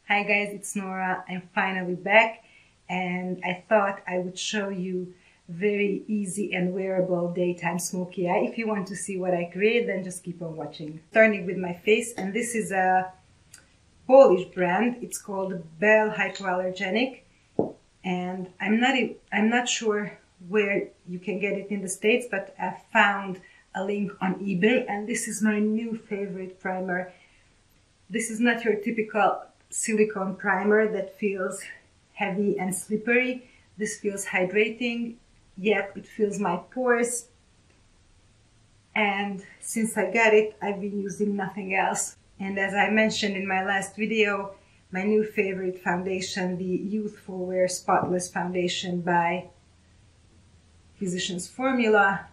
Hi guys, it's Nora. I'm finally back and I thought I would show you very easy and wearable daytime smoky eye. If you want to see what I create, then just keep on watching. Starting with my face, and this is a Polish brand. It's called Bell Hypoallergenic, and I'm not sure where you can get it in the States, but I found a link on eBay, and this is my new favorite primer. This is not your typical silicone primer that feels heavy and slippery. This feels hydrating, yet it fills my pores. And since I got it, I've been using nothing else. And as I mentioned in my last video, my new favorite foundation, the Youthful Wear Spotless Foundation by Physicians Formula.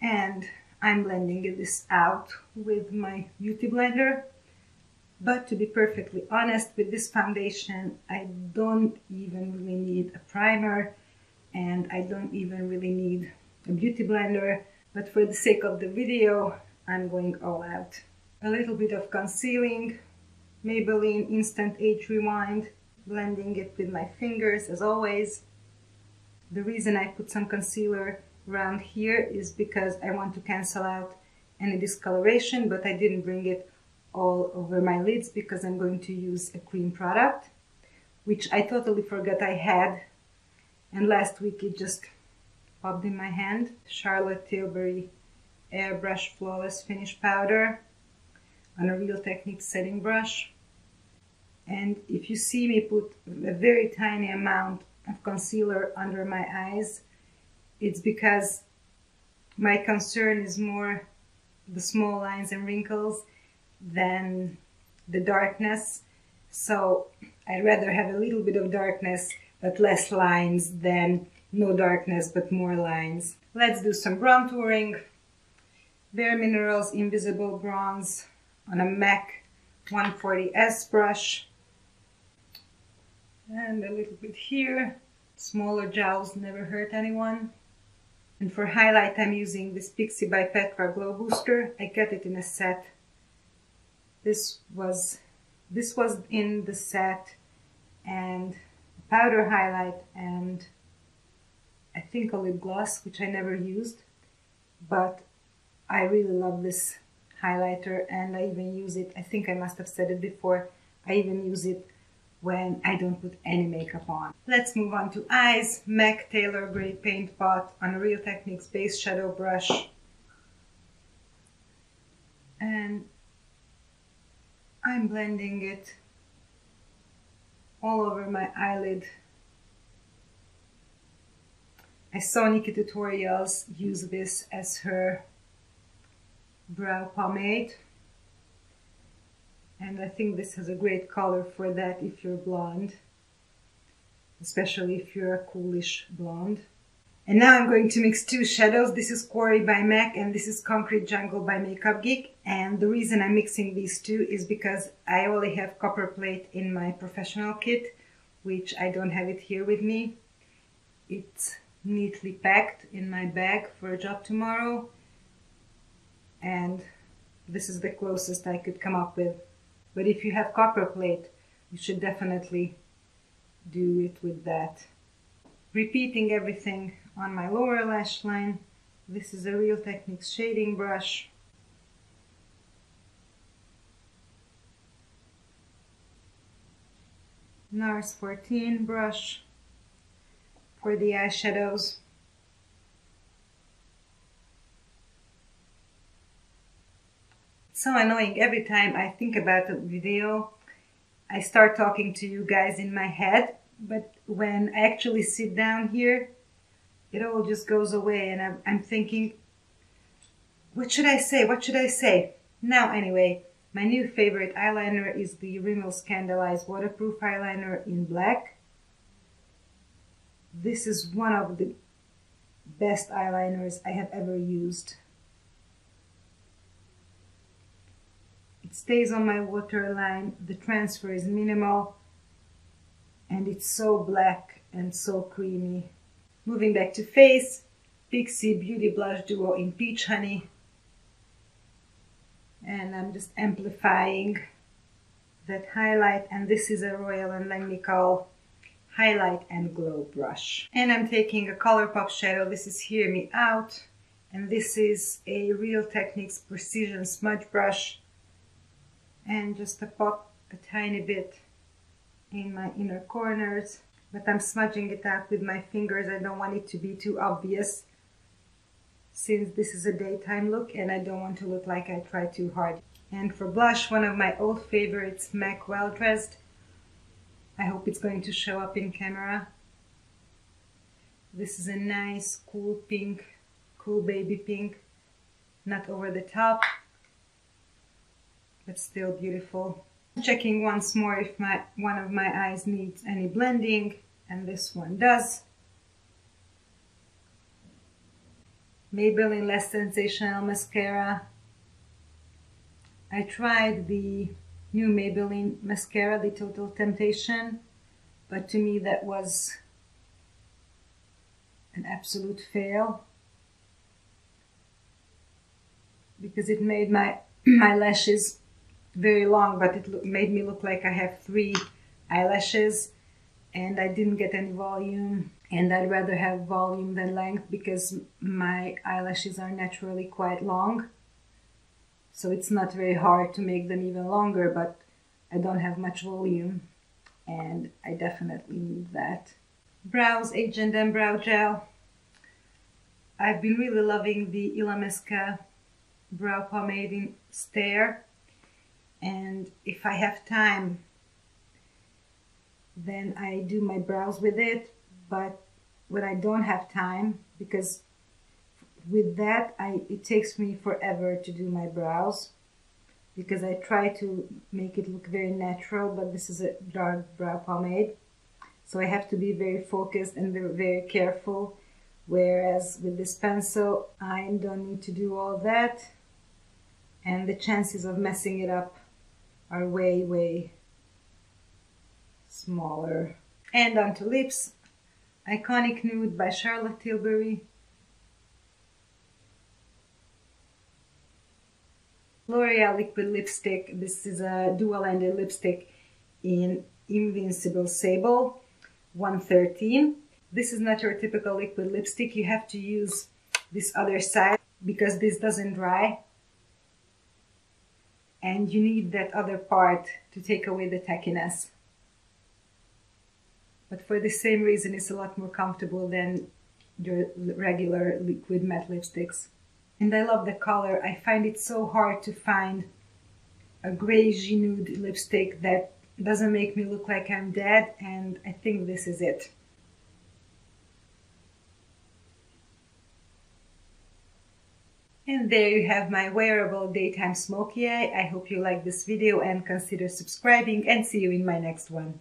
And I'm blending this out with my beauty blender. But to be perfectly honest, with this foundation, I don't even really need a primer and I don't even really need a beauty blender. But for the sake of the video, I'm going all out. A little bit of concealing, Maybelline Instant Age Rewind, blending it with my fingers as always. The reason I put some concealer around here is because I want to cancel out any discoloration, but I didn't bring it all over my lids because I'm going to use a cream product, which I totally forgot I had, and last week it just popped in my hand. Charlotte Tilbury Airbrush Flawless Finish Powder on a Real Techniques setting brush. And if you see me put a very tiny amount of concealer under my eyes, it's because my concern is more the small lines and wrinkles than the darkness. So I'd rather have a little bit of darkness but less lines than no darkness but more lines. Let's do some bronzing. Bare Minerals Invisible Bronze on a MAC 140S brush. And a little bit here. Smaller jowls never hurt anyone. And for highlight, I'm using this Pixie by Petra Glow Booster. I got it in a set. This was in the set, and powder highlight and I think a lip gloss, which I never used, but I really love this highlighter and I even use it, I think I must have said it before, I even use it when I don't put any makeup on. Let's move on to eyes. MAC Tailor Grey Paint Pot on a Real Techniques Base Shadow Brush. And I'm blending it all over my eyelid. I saw Nikki Tutorials use this as her brow pomade. And I think this has a great color for that if you're blonde, especially if you're a coolish blonde. And now I'm going to mix two shadows. This is Quarry by MAC and this is Concrete Jungle by Makeup Geek. And the reason I'm mixing these two is because I only have copper plate in my professional kit, which I don't have it here with me. It's neatly packed in my bag for a job tomorrow. And this is the closest I could come up with. But if you have copper plate, you should definitely do it with that. Repeating everything on my lower lash line. This is a Real Techniques shading brush. NARS 14 brush for the eyeshadows. So annoying, every time I think about a video, I start talking to you guys in my head, but when I actually sit down here, it all just goes away and I'm thinking, what should I say? What should I say? Now anyway, my new favorite eyeliner is the Rimmel Scandaleyes Waterproof Eyeliner in black. This is one of the best eyeliners I have ever used. It stays on my waterline, the transfer is minimal, and it's so black and so creamy. Moving back to face, Pixie Beauty Blush Duo in Peach Honey. and I'm just amplifying that highlight, and this is a Royal & Langnickel highlight and glow brush. And I'm taking a ColourPop shadow. This is Hear Me Out, and this is a Real Techniques Precision Smudge Brush, and just to pop a tiny bit in my inner corners, but I'm smudging it out with my fingers. I don't want it to be too obvious since this is a daytime look and I don't want to look like I try too hard. And for blush, one of my old favorites, MAC Well Dressed. I hope it's going to show up in camera. This is a nice cool pink, cool baby pink, not over the top, but still beautiful. Checking once more if one of my eyes needs any blending, and this one does. Maybelline Less Sensational Mascara. I tried the new Maybelline mascara, the Total Temptation, but to me that was an absolute fail because it made my lashes very long, but it made me look like I have 3 eyelashes, and I didn't get any volume, and I'd rather have volume than length because my eyelashes are naturally quite long, so it's not very hard to make them even longer, but I don't have much volume and I definitely need that. Brows H&M Brow Gel. I've been really loving the Illamasqua brow pomade in Stare, and if I have time then I do my brows with it, but when I don't have time, because with that it takes me forever to do my brows because I try to make it look very natural, but this is a dark brow pomade, so I have to be very focused and very careful, whereas with this pencil I don't need to do all that, and the chances of messing it up are way smaller. And onto lips. Iconic Nude by Charlotte Tilbury. L'Oreal liquid lipstick. This is a dual-ended lipstick in Invincible Sable 113. This is not your typical liquid lipstick. You have to use this other side because this doesn't dry, and you need that other part to take away the tackiness. But for the same reason, it's a lot more comfortable than your regular liquid matte lipsticks. And I love the color. I find it so hard to find a grayish nude lipstick that doesn't make me look like I'm dead, and I think this is it. And there you have my wearable daytime smoky eye. I hope you like this video and consider subscribing, and see you in my next one.